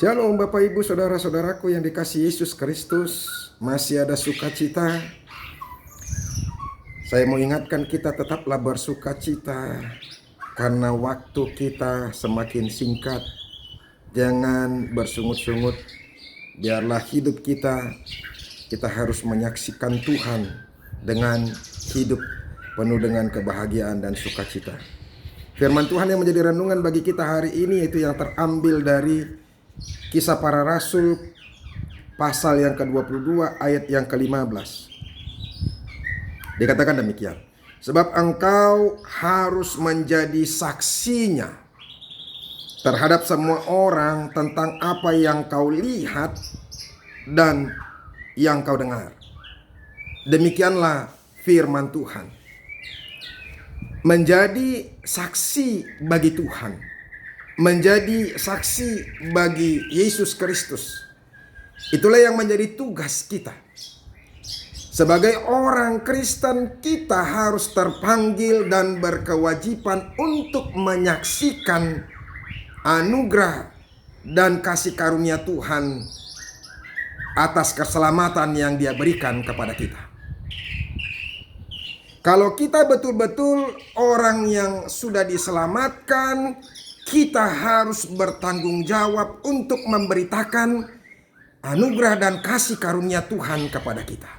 Shalom Bapak Ibu Saudara-saudaraku yang dikasihi Yesus Kristus. Masih ada sukacita. Saya mau ingatkan kita tetaplah bersukacita, karena waktu kita semakin singkat. Jangan bersungut-sungut. Biarlah hidup kita harus menyaksikan Tuhan dengan hidup penuh dengan kebahagiaan dan sukacita. Firman Tuhan yang menjadi renungan bagi kita hari ini itu yang terambil dari Kisah Para Rasul pasal yang ke-22 ayat yang ke-15. Dikatakan demikian, sebab engkau harus menjadi saksinya terhadap semua orang tentang apa yang kau lihat dan yang kau dengar. Demikianlah firman Tuhan. Menjadi saksi bagi Tuhan, menjadi saksi bagi Yesus Kristus, itulah yang menjadi tugas kita. Sebagai orang Kristen, kita harus terpanggil dan berkewajiban untuk menyaksikan anugerah dan kasih karunia Tuhan atas keselamatan yang Dia berikan kepada kita. Kalau kita betul-betul orang yang sudah diselamatkan, kita harus bertanggung jawab untuk memberitakan anugerah dan kasih karunia Tuhan kepada kita.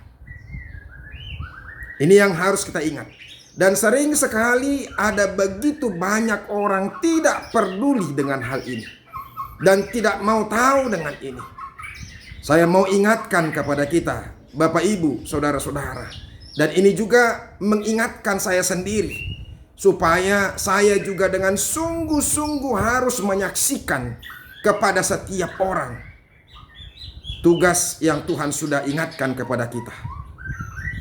Ini yang harus kita ingat. Dan sering sekali ada begitu banyak orang tidak peduli dengan hal ini dan tidak mau tahu dengan ini. Saya mau ingatkan kepada kita, Bapak Ibu, Saudara-saudara, dan ini juga mengingatkan saya sendiri, supaya saya juga dengan sungguh-sungguh harus menyaksikan kepada setiap orang tugas yang Tuhan sudah ingatkan kepada kita,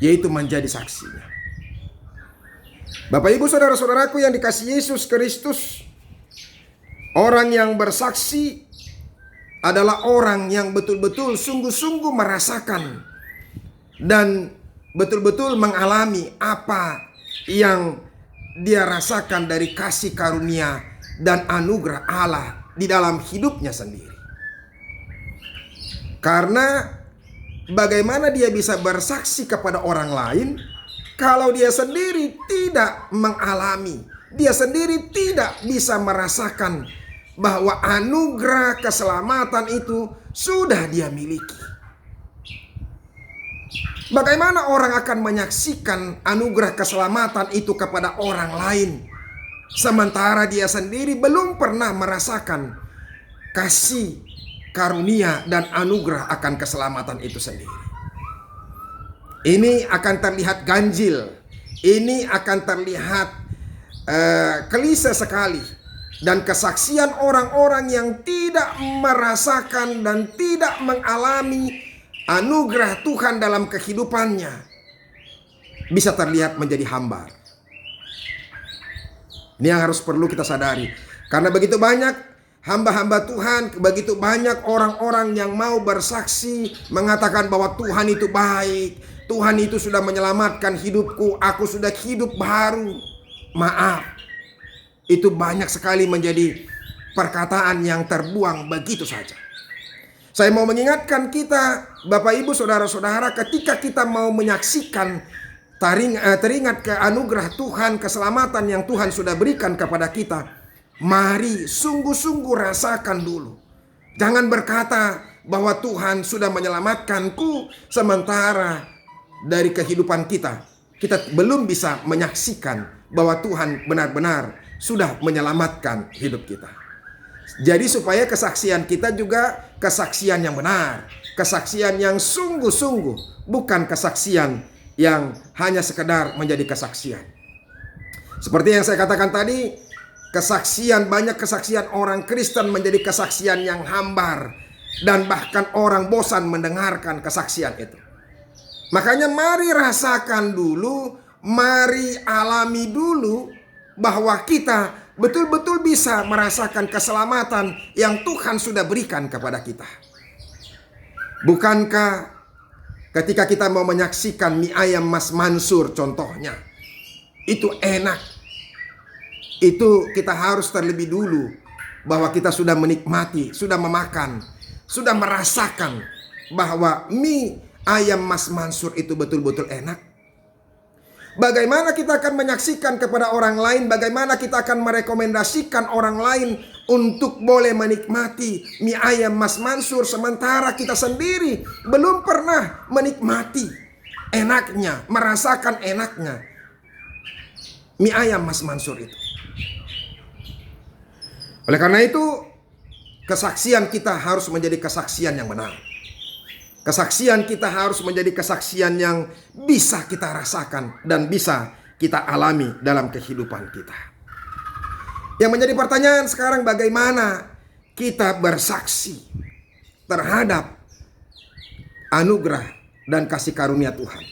yaitu menjadi saksinya. Bapak Ibu Saudara-saudaraku yang dikasihi Yesus Kristus, orang yang bersaksi adalah orang yang betul-betul sungguh-sungguh merasakan dan betul-betul mengalami apa yang dia rasakan dari kasih karunia dan anugerah Allah di dalam hidupnya sendiri. Karena bagaimana dia bisa bersaksi kepada orang lain kalau dia sendiri tidak mengalami, dia sendiri tidak bisa merasakan bahwa anugerah keselamatan itu sudah dia miliki. Bagaimana orang akan menyaksikan anugerah keselamatan itu kepada orang lain, sementara dia sendiri belum pernah merasakan kasih karunia dan anugerah akan keselamatan itu sendiri? Ini akan terlihat ganjil, ini akan terlihat klise sekali. Dan kesaksian orang-orang yang tidak merasakan dan tidak mengalami anugerah Tuhan dalam kehidupannya bisa terlihat menjadi hambar. Ini yang harus perlu kita sadari. Karena begitu banyak hamba-hamba Tuhan, begitu banyak orang-orang yang mau bersaksi mengatakan bahwa Tuhan itu baik, Tuhan itu sudah menyelamatkan hidupku, aku sudah hidup baru. Maaf, itu banyak sekali menjadi perkataan yang terbuang begitu saja. Saya mau mengingatkan kita, Bapak Ibu Saudara-saudara, ketika kita mau menyaksikan teringat ke anugerah Tuhan, keselamatan yang Tuhan sudah berikan kepada kita, mari sungguh-sungguh rasakan dulu. Jangan berkata bahwa Tuhan sudah menyelamatkanku, sementara dari kehidupan kita belum bisa menyaksikan bahwa Tuhan benar-benar sudah menyelamatkan hidup kita. Jadi supaya kesaksian kita juga kesaksian yang benar, kesaksian yang sungguh-sungguh, bukan kesaksian yang hanya sekedar menjadi kesaksian. Seperti yang saya katakan tadi, banyak kesaksian orang Kristen menjadi kesaksian yang hambar, dan bahkan orang bosan mendengarkan kesaksian itu. Makanya mari rasakan dulu, mari alami dulu bahwa kita betul-betul bisa merasakan keselamatan yang Tuhan sudah berikan kepada kita. Bukankah ketika kita mau menyaksikan mie ayam Mas Mansur contohnya, itu enak, itu kita harus terlebih dulu bahwa kita sudah menikmati, sudah memakan, sudah merasakan bahwa mie ayam Mas Mansur itu betul-betul enak? Bagaimana kita akan menyaksikan kepada orang lain, bagaimana kita akan merekomendasikan orang lain untuk boleh menikmati mie ayam Mas Mansur, sementara kita sendiri belum pernah menikmati enaknya, merasakan enaknya mie ayam Mas Mansur itu. Oleh karena itu, kesaksian kita harus menjadi kesaksian yang benar. Kesaksian kita harus menjadi kesaksian yang bisa kita rasakan dan bisa kita alami dalam kehidupan kita. Yang menjadi pertanyaan sekarang, bagaimana kita bersaksi terhadap anugerah dan kasih karunia Tuhan?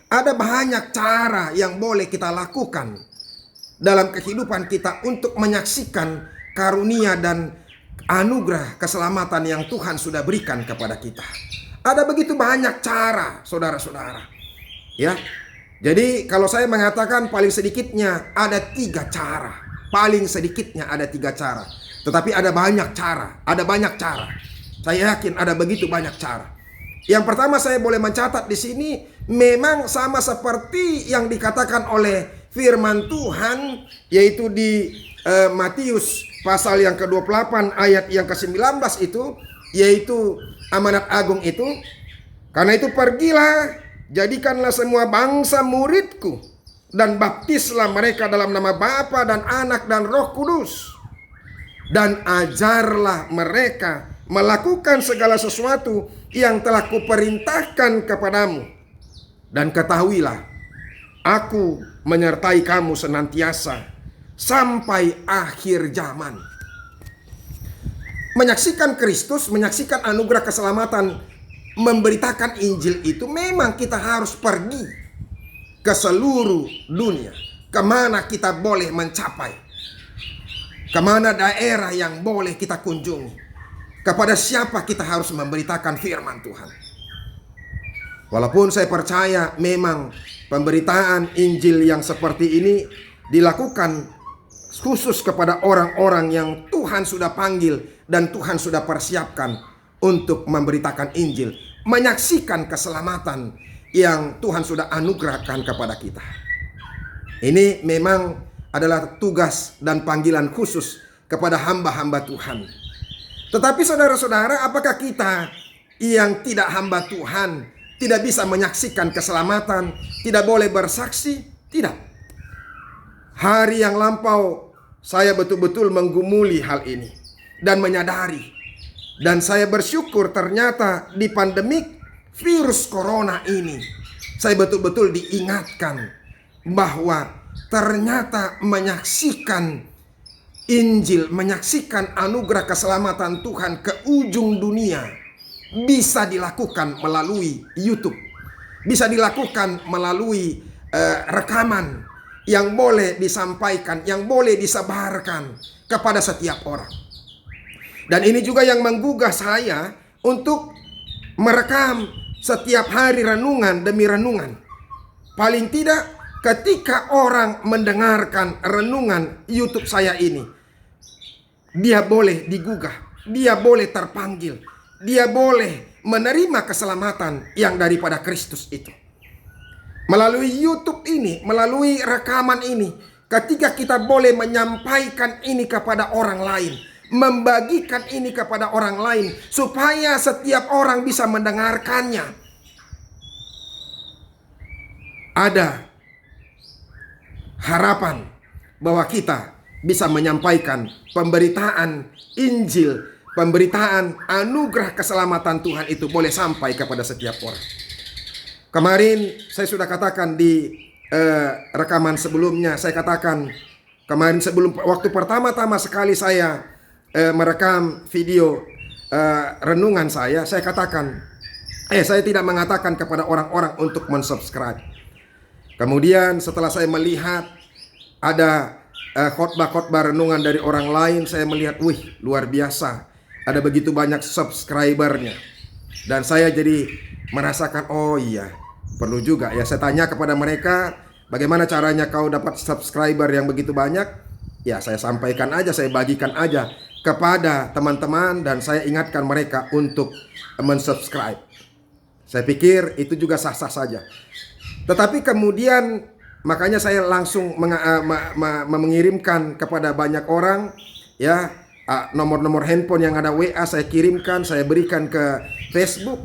Ada banyak cara yang boleh kita lakukan dalam kehidupan kita untuk menyaksikan karunia dan anugerah keselamatan yang Tuhan sudah berikan kepada kita. Ada begitu banyak cara, saudara-saudara. Ya, jadi kalau saya mengatakan paling sedikitnya ada 3 cara. Paling sedikitnya ada 3 cara. Tetapi ada banyak cara, ada banyak cara. Saya yakin ada begitu banyak cara. Yang pertama saya boleh mencatat di sini, memang sama seperti yang dikatakan oleh firman Tuhan, yaitu di Matius pasal yang ke-28 ayat yang ke-19 itu, yaitu amanat agung itu. Karena itu pergilah, jadikanlah semua bangsa muridku, dan baptislah mereka dalam nama Bapa dan Anak dan Roh Kudus, dan ajarlah mereka melakukan segala sesuatu yang telah kuperintahkan kepadamu. Dan ketahuilah, aku menyertai kamu senantiasa sampai akhir zaman. Menyaksikan Kristus, menyaksikan anugerah keselamatan, memberitakan Injil itu memang kita harus pergi ke seluruh dunia. Kemana kita boleh mencapai, kemana daerah yang boleh kita kunjungi, kepada siapa kita harus memberitakan firman Tuhan. Walaupun saya percaya memang pemberitaan Injil yang seperti ini dilakukan khusus kepada orang-orang yang Tuhan sudah panggil dan Tuhan sudah persiapkan untuk memberitakan Injil, menyaksikan keselamatan yang Tuhan sudah anugerahkan kepada kita. Ini memang adalah tugas dan panggilan khusus kepada hamba-hamba Tuhan. Tetapi saudara-saudara, apakah kita yang tidak hamba Tuhan tidak bisa menyaksikan keselamatan, tidak boleh bersaksi? Tidak. Hari yang lampau saya betul-betul menggumuli hal ini dan menyadari, dan saya bersyukur ternyata di pandemik virus corona ini saya betul-betul diingatkan bahwa ternyata menyaksikan Injil, menyaksikan anugerah keselamatan Tuhan ke ujung dunia bisa dilakukan melalui YouTube, bisa dilakukan melalui rekaman yang boleh disampaikan, yang boleh disebarkan kepada setiap orang. Dan ini juga yang menggugah saya untuk merekam setiap hari renungan demi renungan. Paling tidak ketika orang mendengarkan renungan YouTube saya ini, dia boleh digugah, dia boleh terpanggil, dia boleh menerima keselamatan yang daripada Kristus itu. Melalui YouTube ini, melalui rekaman ini, ketika kita boleh menyampaikan ini kepada orang lain, membagikan ini kepada orang lain, supaya setiap orang bisa mendengarkannya, ada harapan bahwa kita bisa menyampaikan pemberitaan Injil, pemberitaan anugerah keselamatan Tuhan itu boleh sampai kepada setiap orang. Kemarin saya sudah katakan di rekaman sebelumnya, saya katakan kemarin sebelum waktu pertama-tama sekali saya merekam video renungan saya katakan, saya tidak mengatakan kepada orang-orang untuk mensubscribe. Kemudian setelah saya melihat ada khotbah-khotbah renungan dari orang lain, saya melihat, wih, luar biasa, ada begitu banyak subscribernya. Dan saya jadi merasakan, oh iya, perlu juga ya. Saya tanya kepada mereka, bagaimana caranya kau dapat subscriber yang begitu banyak? Ya, saya sampaikan aja, saya bagikan aja kepada teman-teman dan saya ingatkan mereka untuk mensubscribe. Saya pikir itu juga sah-sah saja. Tetapi kemudian makanya saya langsung mengirimkan kepada banyak orang, ya, nomor-nomor handphone yang ada WA saya kirimkan, saya berikan ke Facebook,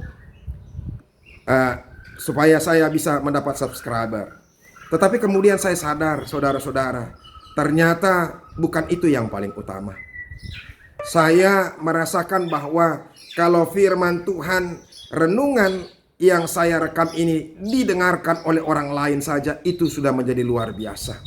supaya saya bisa mendapat subscriber. Tetapi kemudian saya sadar, saudara-saudara, ternyata bukan itu yang paling utama. Saya merasakan bahwa kalau firman Tuhan, renungan yang saya rekam ini didengarkan oleh orang lain saja, itu sudah menjadi luar biasa.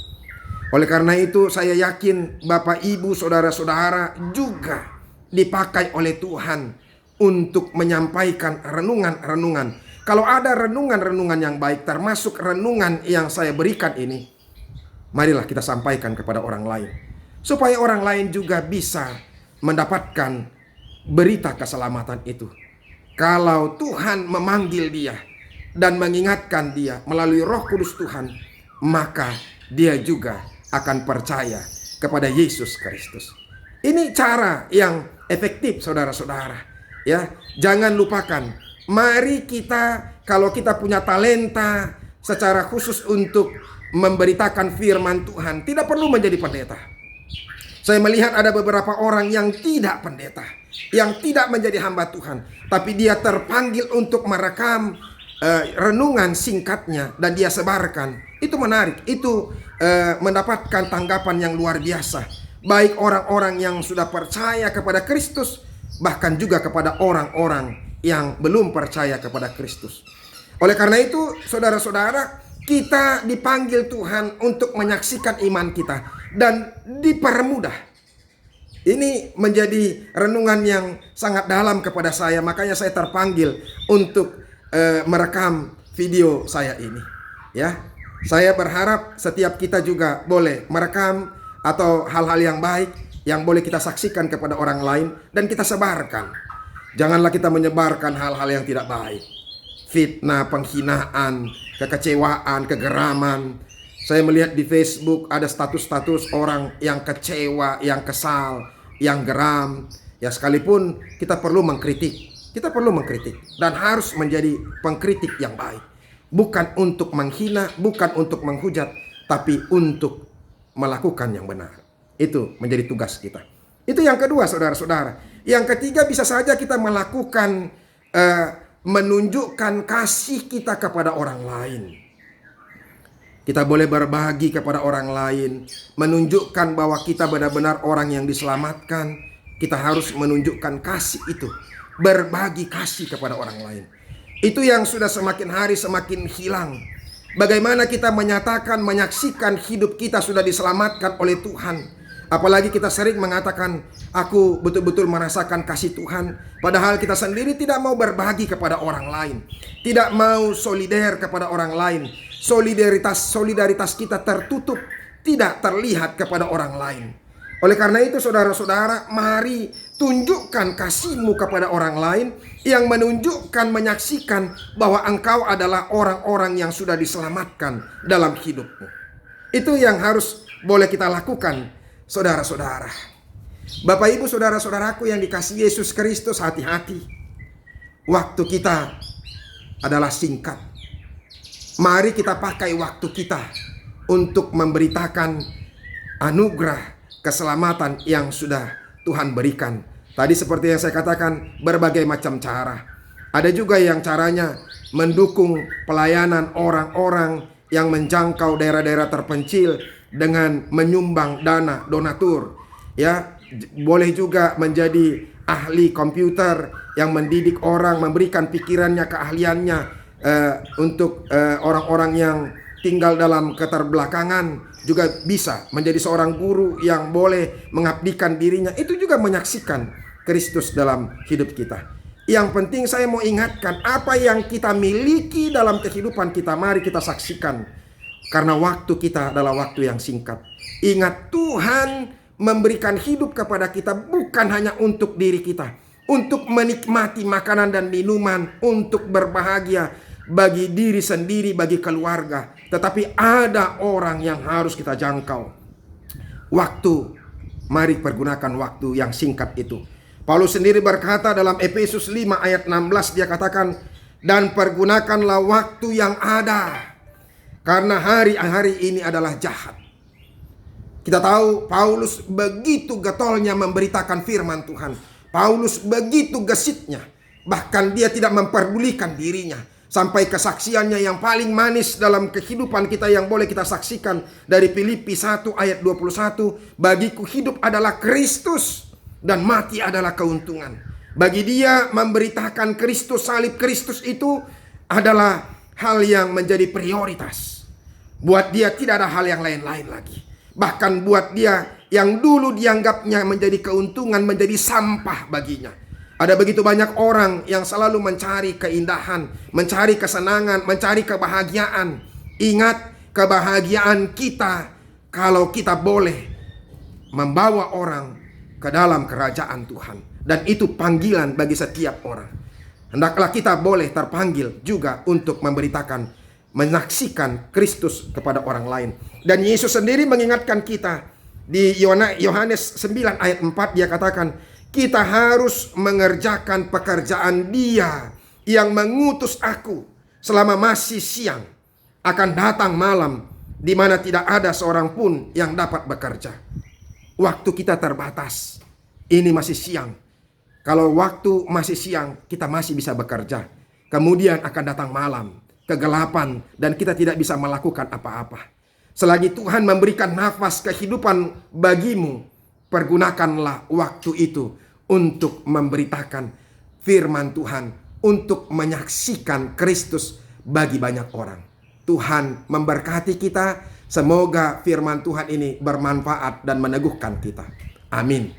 Oleh karena itu saya yakin Bapak Ibu saudara-saudara juga dipakai oleh Tuhan untuk menyampaikan renungan-renungan. Kalau ada renungan-renungan yang baik, termasuk renungan yang saya berikan ini, marilah kita sampaikan kepada orang lain, supaya orang lain juga bisa mendapatkan berita keselamatan itu. Kalau Tuhan memanggil dia dan mengingatkan dia melalui Roh Kudus Tuhan, maka dia juga akan percaya kepada Yesus Kristus. Ini cara yang efektif, saudara-saudara. Ya, jangan lupakan. Mari kita, kalau kita punya talenta secara khusus untuk memberitakan firman Tuhan, tidak perlu menjadi pendeta. Saya melihat ada beberapa orang yang tidak pendeta, yang tidak menjadi hamba Tuhan, tapi dia terpanggil untuk merekam renungan singkatnya dan dia sebarkan. Itu menarik, itu mendapatkan tanggapan yang luar biasa. Baik orang-orang yang sudah percaya kepada Kristus, bahkan juga kepada orang-orang yang belum percaya kepada Kristus. Oleh karena itu, saudara-saudara, kita dipanggil Tuhan untuk menyaksikan iman kita dan dipermudah. Ini menjadi renungan yang sangat dalam kepada saya, makanya saya terpanggil untuk merekam video saya ini. Ya, saya berharap setiap kita juga boleh merekam atau hal-hal yang baik yang boleh kita saksikan kepada orang lain dan kita sebarkan. Janganlah kita menyebarkan hal-hal yang tidak baik. Fitnah, penghinaan, kekecewaan, kegeraman. Saya melihat di Facebook ada status-status orang yang kecewa, yang kesal, yang geram. Ya, sekalipun kita perlu mengkritik. Kita perlu mengkritik dan harus menjadi pengkritik yang baik. Bukan untuk menghina, bukan untuk menghujat, tapi untuk melakukan yang benar. Itu menjadi tugas kita. Itu yang kedua, saudara-saudara. Yang ketiga, bisa saja kita melakukan menunjukkan kasih kita kepada orang lain. Kita boleh berbagi kepada orang lain, menunjukkan bahwa kita benar-benar orang yang diselamatkan. Kita harus menunjukkan kasih itu, berbagi kasih kepada orang lain. Itu yang sudah semakin hari semakin hilang. Bagaimana kita menyatakan, menyaksikan hidup kita sudah diselamatkan oleh Tuhan. Apalagi kita sering mengatakan, aku betul-betul merasakan kasih Tuhan. Padahal kita sendiri tidak mau berbagi kepada orang lain, tidak mau solider kepada orang lain. Solidaritas kita tertutup, tidak terlihat kepada orang lain. Oleh karena itu, saudara-saudara, mari tunjukkan kasihmu kepada orang lain yang menunjukkan, menyaksikan bahwa engkau adalah orang-orang yang sudah diselamatkan dalam hidupmu. Itu yang harus boleh kita lakukan, saudara-saudara. Bapak Ibu saudara-saudaraku yang dikasihi Yesus Kristus, hati-hati. Waktu kita adalah singkat. Mari kita pakai waktu kita untuk memberitakan anugerah keselamatan yang sudah Tuhan berikan. Tadi seperti yang saya katakan, berbagai macam cara. Ada juga yang caranya mendukung pelayanan orang-orang yang menjangkau daerah-daerah terpencil dengan menyumbang dana donatur. Ya, boleh juga menjadi ahli komputer yang mendidik orang, memberikan pikirannya, keahliannya untuk orang-orang yang tinggal dalam keterbelakangan. Juga bisa menjadi seorang guru yang boleh mengabdikan dirinya. Itu juga menyaksikan Kristus dalam hidup kita. Yang penting saya mau ingatkan, apa yang kita miliki dalam kehidupan kita, mari kita saksikan. Karena waktu kita adalah waktu yang singkat. Ingat, Tuhan memberikan hidup kepada kita bukan hanya untuk diri kita, untuk menikmati makanan dan minuman, untuk berbahagia bagi diri sendiri, bagi keluarga. Tetapi ada orang yang harus kita jangkau. waktu. Mari pergunakan waktu yang singkat itu. Paulus sendiri berkata dalam Efesus 5 ayat 16, dia katakan, dan pergunakanlah waktu yang ada, karena hari-hari ini adalah jahat. Kita tahu Paulus begitu getolnya memberitakan firman Tuhan. Paulus begitu gesitnya, bahkan dia tidak memperdulikan dirinya. Sampai kesaksiannya yang paling manis dalam kehidupan kita yang boleh kita saksikan dari Filipi 1 ayat 21. Bagiku hidup adalah Kristus dan mati adalah keuntungan. Bagi dia memberitakan Kristus, salib Kristus itu adalah hal yang menjadi prioritas. Buat dia tidak ada hal yang lain-lain lagi. Bahkan buat dia yang dulu dianggapnya menjadi keuntungan menjadi sampah baginya. Ada begitu banyak orang yang selalu mencari keindahan, mencari kesenangan, mencari kebahagiaan. Ingat, kebahagiaan kita kalau kita boleh membawa orang ke dalam kerajaan Tuhan. Dan itu panggilan bagi setiap orang. Hendaklah kita boleh terpanggil juga untuk memberitakan, menyaksikan Kristus kepada orang lain. Dan Yesus sendiri mengingatkan kita di Yohanes 9 ayat 4, dia katakan, kita harus mengerjakan pekerjaan Dia yang mengutus aku selama masih siang. Akan datang malam di mana tidak ada seorang pun yang dapat bekerja. Waktu kita terbatas. Ini masih siang. Kalau waktu masih siang, kita masih bisa bekerja. Kemudian akan datang malam, kegelapan, dan kita tidak bisa melakukan apa-apa. Selagi Tuhan memberikan nafas kehidupan bagimu, pergunakanlah waktu itu untuk memberitakan firman Tuhan, untuk menyaksikan Kristus bagi banyak orang. Tuhan memberkati kita. Semoga firman Tuhan ini bermanfaat dan meneguhkan kita. Amin.